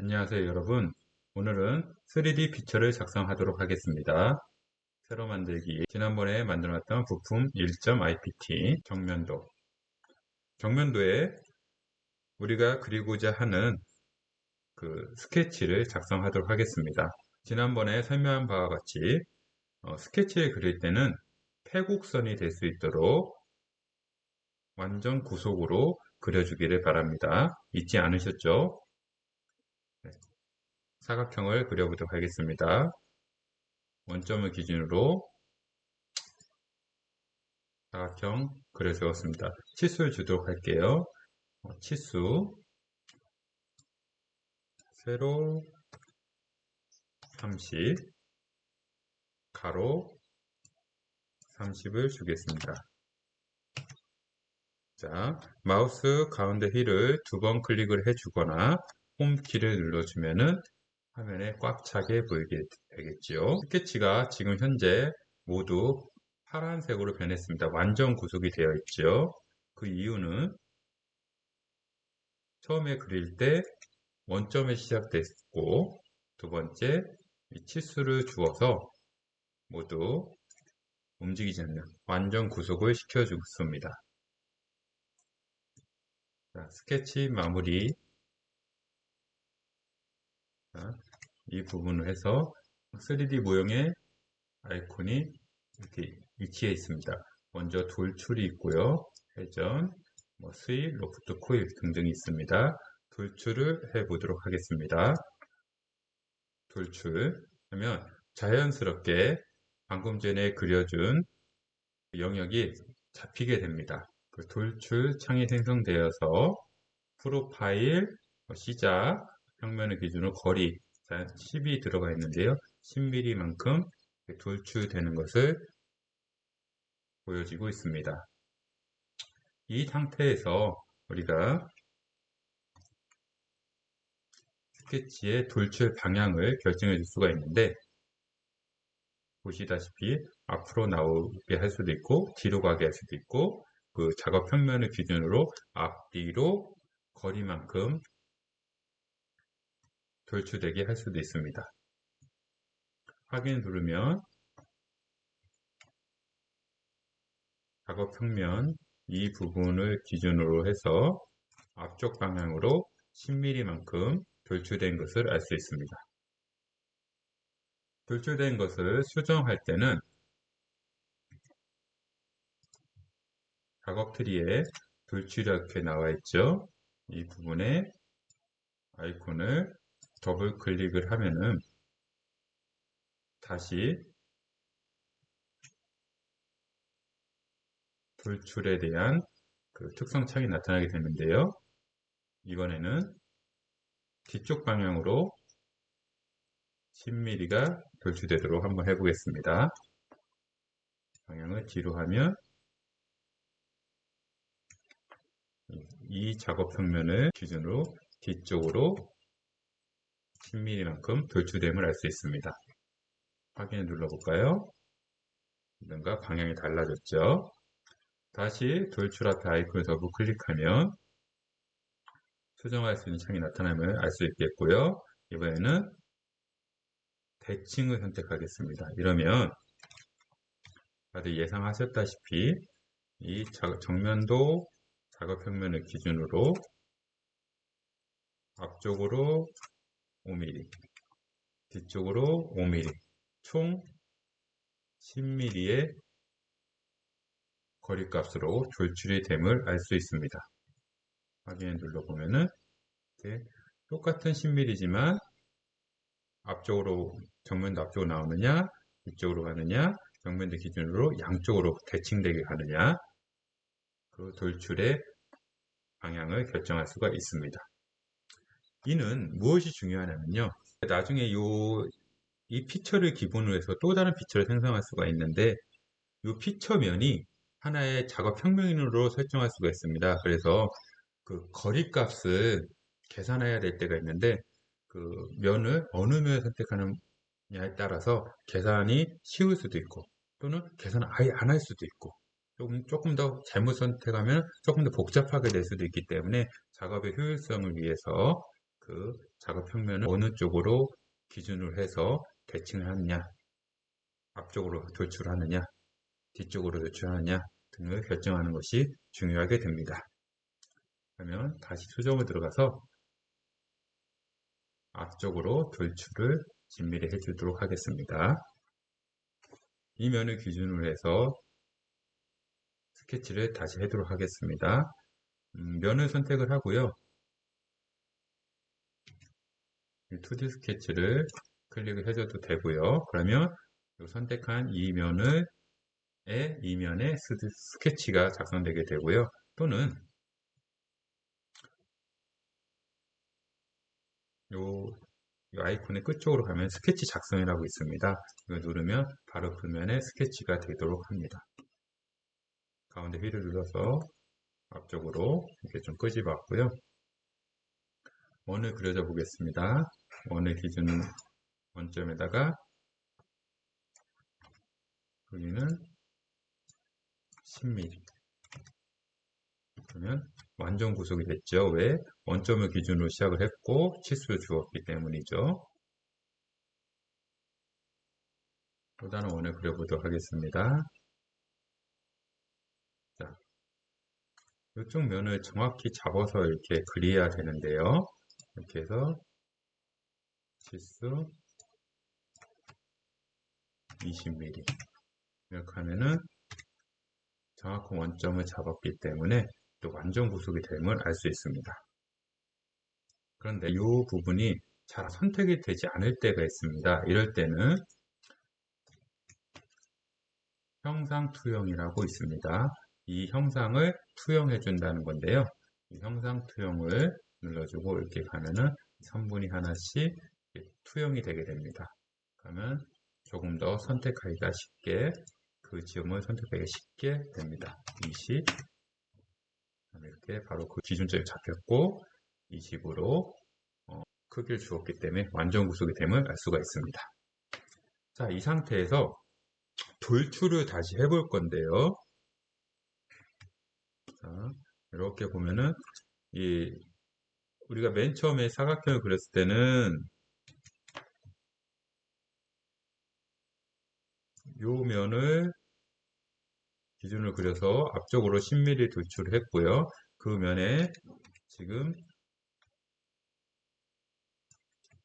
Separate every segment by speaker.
Speaker 1: 안녕하세요 여러분. 오늘은 3D 피처를 작성하도록 하겠습니다. 새로 만들기. 지난번에 만들어놨던 부품 1.IPT 정면도에 우리가 그리고자 하는 그 스케치를 작성하도록 하겠습니다. 지난번에 설명한 바와 같이 스케치를 그릴 때는 패곡선이 될 수 있도록 완전 구속으로 그려주기를 바랍니다. 잊지 않으셨죠? 네, 사각형을 그려보도록 하겠습니다. 원점을 기준으로 사각형 그려주었습니다. 치수를 주도록 할게요. 치수 세로 30 가로 30을 주겠습니다. 자, 마우스 가운데 휠을 2번 클릭을 해주거나 홈키를 눌러주면은 화면에 꽉 차게 보이게 되겠지요. 스케치가 지금 현재 모두 파란색으로 변했습니다. 완전 구속이 되어 있죠. 그 이유는 처음에 그릴 때 원점에 시작됐고, 두 번째 치수를 주어서 모두 움직이지 않는 완전 구속을 시켜주습니다. 자, 스케치 마무리. 자, 이 부분을 해서 3D 모형의 아이콘이 이렇게 위치해 있습니다. 먼저 돌출이 있고요. 회전, 수입, 로프트, 코일 등등이 있습니다. 돌출을 해 보도록 하겠습니다. 돌출 하면 자연스럽게 방금 전에 그려준 영역이 잡히게 됩니다. 그 돌출 창이 생성되어서 프로파일, 시작, 평면을 기준으로 거리 10이 들어가 있는데요. 10mm만큼 돌출되는 것을 보여지고 있습니다. 이 상태에서 우리가 스케치의 돌출 방향을 결정해 줄 수가 있는데, 보시다시피 앞으로 나오게 할 수도 있고 뒤로 가게 할 수도 있고, 그 작업 평면을 기준으로 앞뒤로 거리만큼 돌출되게 할 수도 있습니다. 확인 누르면 작업 평면 이 부분을 기준으로 해서 앞쪽 방향으로 10mm만큼 돌출된 것을 알 수 있습니다. 돌출된 것을 수정할 때는 작업 트리에 돌출이 이렇게 나와 있죠. 이 부분에 아이콘을 더블 클릭을 하면은 다시 돌출에 대한 그 특성 창이 나타나게 되는데요. 이번에는 뒤쪽 방향으로 10mm가 돌출되도록 한번 해보겠습니다. 방향을 뒤로 하면 이 작업 평면을 기준으로 뒤쪽으로 10mm만큼 돌출됨을 알 수 있습니다. 확인을 눌러볼까요? 뭔가 방향이 달라졌죠? 다시 돌출 앞에 아이콘을 더블 클릭하면 수정할 수 있는 창이 나타남을 알 수 있겠고요. 이번에는 대칭을 선택하겠습니다. 이러면 다들 예상하셨다시피 이 정면도 작업 평면을 기준으로 앞쪽으로 5mm, 뒤쪽으로 5mm, 총 10mm의 거리값으로 돌출이 됨을 알 수 있습니다. 확인을 눌러보면은 똑같은 10mm지만 앞쪽으로 정면도 앞쪽으로 나오느냐, 이쪽으로 가느냐, 정면도 기준으로 양쪽으로 대칭되게 가느냐, 그 돌출의 방향을 결정할 수가 있습니다. 이는 무엇이 중요하냐면요. 나중에 이 피처를 기본으로 해서 또 다른 피처를 생성할 수가 있는데, 이 피처면이 하나의 작업 평면으로 설정할 수가 있습니다. 그래서 그 거리값을 계산해야 될 때가 있는데, 그 면을 어느 면을 선택하느냐에 따라서 계산이 쉬울 수도 있고, 또는 계산을 아예 안 할 수도 있고, 조금 더 잘못 선택하면 조금 더 복잡하게 될 수도 있기 때문에 작업의 효율성을 위해서 그 작업 평면을 어느 쪽으로 기준으로 해서 대칭을 하느냐, 앞쪽으로 돌출하느냐, 뒤쪽으로 돌출하느냐 등을 결정하는 것이 중요하게 됩니다. 그러면 다시 수정을 들어가서 앞쪽으로 돌출을 긴밀히 해주도록 하겠습니다. 이 면을 기준으로 해서 스케치를 다시 해도록 하겠습니다. 면을 선택을 하고요. 2D 스케치를 클릭을 해줘도 되고요. 그러면 선택한 이 면에 스케치가 작성되게 되고요. 또는 이 아이콘의 끝쪽으로 가면 스케치 작성이라고 있습니다. 이걸 누르면 바로 그 면에 스케치가 되도록 합니다. 가운데 휠을 눌러서 앞쪽으로 이렇게 좀 끄집어왔고요. 원을 그려줘 보겠습니다. 원의 기준 원점에다가 여기는 10mm. 그러면 완전 구속이 됐죠. 왜? 원점을 기준으로 시작을 했고 치수를 주었기 때문이죠. 또 다른 원을 그려보도록 하겠습니다. 자, 이쪽 면을 정확히 잡아서 이렇게 그려야 되는데요. 이렇게 해서 치수 20mm 이렇게 하면은 정확한 원점을 잡았기 때문에 또 완전 구속이 됨을 알 수 있습니다. 그런데 이 부분이 잘 선택이 되지 않을 때가 있습니다. 이럴 때는 형상 투영이라고 있습니다. 이 형상을 투영해 준다는 건데요. 이 형상 투영을 눌러주고 이렇게 가면은 3분위 하나씩 투영이 되게 됩니다. 그러면 조금 더 선택하기가 쉽게 그 지점을 선택하기가 쉽게 됩니다. 20 이렇게 바로 그 기준점이 잡혔고 20으로 크기를 주었기 때문에 완전 구속이 됨을 알 수가 있습니다. 자, 이 상태에서 돌출을 다시 해볼 건데요. 자, 이렇게 보면은 우리가 맨 처음에 사각형을 그렸을 때는 이 면을 기준으로 그려서 앞쪽으로 10mm 돌출을 했고요. 그 면에 지금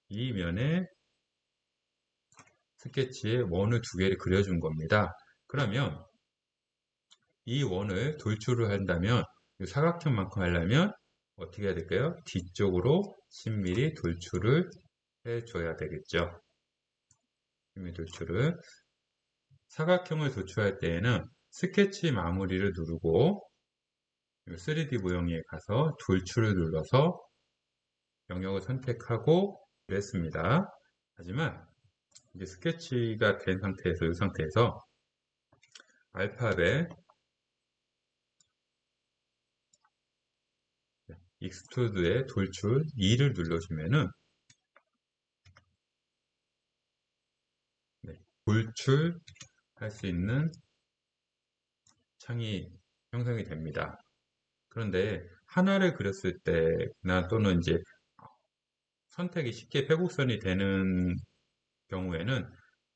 Speaker 1: 이 면에 스케치에 원을 두 개를 그려준 겁니다. 그러면 이 원을 돌출을 한다면 이 사각형만큼 하려면 어떻게 해야 될까요? 뒤쪽으로 10mm 돌출을 해줘야 되겠죠. 10mm 돌출을 사각형을 도출할 때에는 스케치 마무리를 누르고 3D 모형에 가서 돌출을 눌러서 영역을 선택하고 그랬습니다. 하지만 이제 스케치가 된 상태에서 이 상태에서 알파벳 익스트루드의 돌출 2를 눌러주면은 돌출할 수 있는 창이 형성이 됩니다. 그런데 하나를 그렸을 때나 또는 이제 선택이 쉽게 회곡선이 되는 경우에는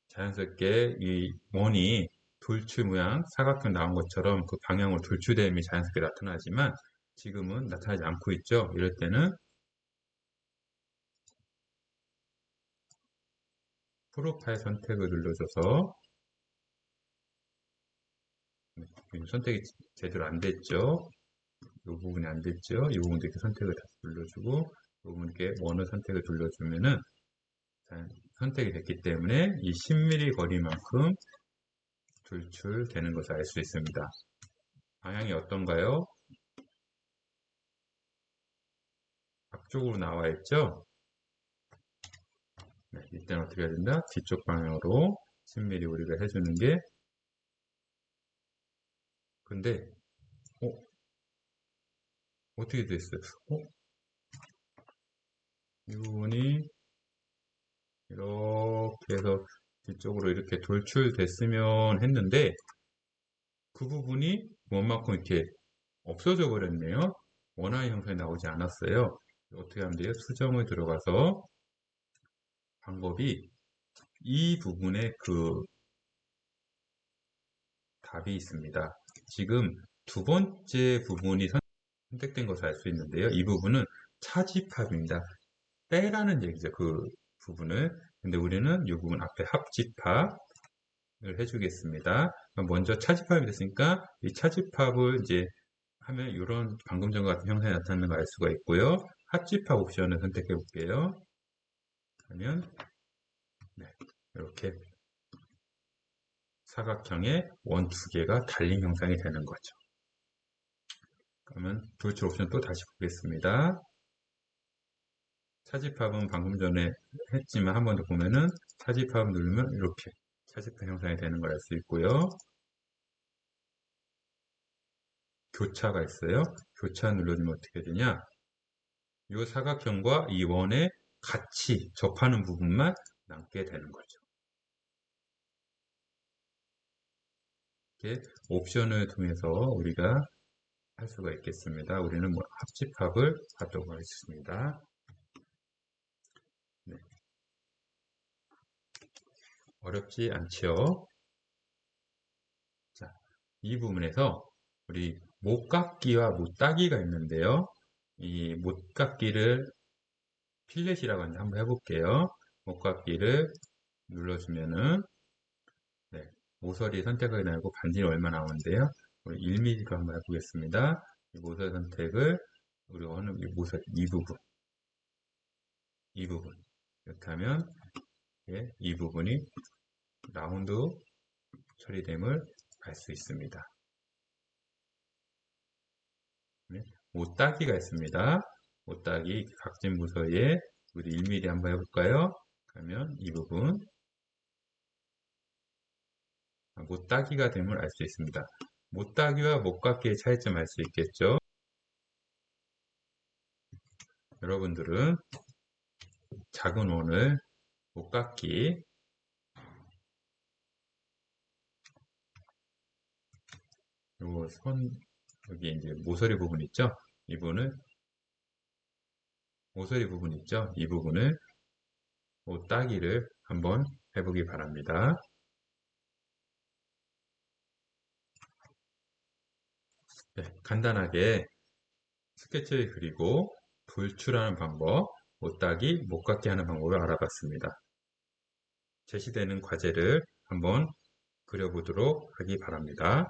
Speaker 1: 자연스럽게 이 원이 돌출 모양 사각형 나온 것처럼 그 방향으로 돌출됨이 자연스럽게 나타나지만 지금은 나타나지 않고 있죠. 이럴 때는 프로파일 선택을 눌러줘서 선택이 제대로 안 됐죠. 이 부분이 안 됐죠. 이 부분도 이렇게 선택을 다시 눌러주고 이 부분 이렇게 원을 선택을 눌러주면은 선택이 됐기 때문에 이 10mm 거리만큼 돌출되는 것을 알 수 있습니다. 방향이 어떤가요? 앞쪽으로 나와 있죠? 네, 이때는 어떻게 해야 된다? 뒤쪽 방향으로 10mm 우리가 해주는 게 근데 어떻게 됐어요? 이 부분이 이렇게 해서 뒤쪽으로 이렇게 돌출됐으면 했는데 그 부분이 원만큼 이렇게 없어져 버렸네요. 원하는 형상이 나오지 않았어요. 어떻게 하면 돼요? 수정을 들어가서 방법이 이 부분에 그 답이 있습니다. 지금 두 번째 부분이 선택된 것을 알 수 있는데요. 이 부분은 차집합입니다. 빼라는 얘기죠. 그 부분을. 근데 우리는 이 부분 앞에 합집합을 해주겠습니다. 먼저 차집합이 됐으니까 이 차집합을 이제 하면 이런 방금 전과 같은 형상이 나타나는 걸 알 수가 있고요. 합집합 옵션을 선택해 볼게요. 하면 네, 이렇게 사각형의 원 두 개가 달린 형상이 되는 거죠. 그러면 도출 옵션 또 다시 보겠습니다. 차집합은 방금 전에 했지만 한 번 더 보면은 차집합 누르면 이렇게 차집합 형상이 되는 걸 알 수 있고요. 교차가 있어요. 교차 눌러주면 어떻게 되냐? 이 사각형과 이 원에 같이 접하는 부분만 남게 되는 거죠. 이렇게 옵션을 통해서 우리가 할 수가 있겠습니다. 우리는 뭐 합집합을 하도록 하겠습니다. 네. 어렵지 않죠? 자, 이 부분에서 우리 못깎기와 못따기가 있는데요. 이 못깎기를 필렛이라고 하는데 한번 해볼게요. 못깎기를 눌러주면은 네, 모서리 선택하게 나오고 반지는 얼마 나오는데요. 우리 1mm로 한번 해보겠습니다. 이 모서리 선택을 우리 어느 이 부분 이렇게 하면 예, 이 부분이 라운드 처리됨을 알 수 있습니다. 네, 못따기가 있습니다. 못따기 각진 모서리에 우리 1mm 한번 해볼까요? 그러면 이 부분 못따기가 됨을 알 수 있습니다. 못따기와 못깎기의 차이점 알 수 있겠죠? 여러분들은 작은 원을 못깎기 요 선 여기 이제 모서리 부분 있죠? 이 부분을 모서리 부분 있죠? 이 부분을 못따기를 한번 해보기 바랍니다. 네, 간단하게 스케치를 그리고 돌출하는 방법, 못따기, 못깎기 하는 방법을 알아봤습니다. 제시되는 과제를 한번 그려보도록 하기 바랍니다.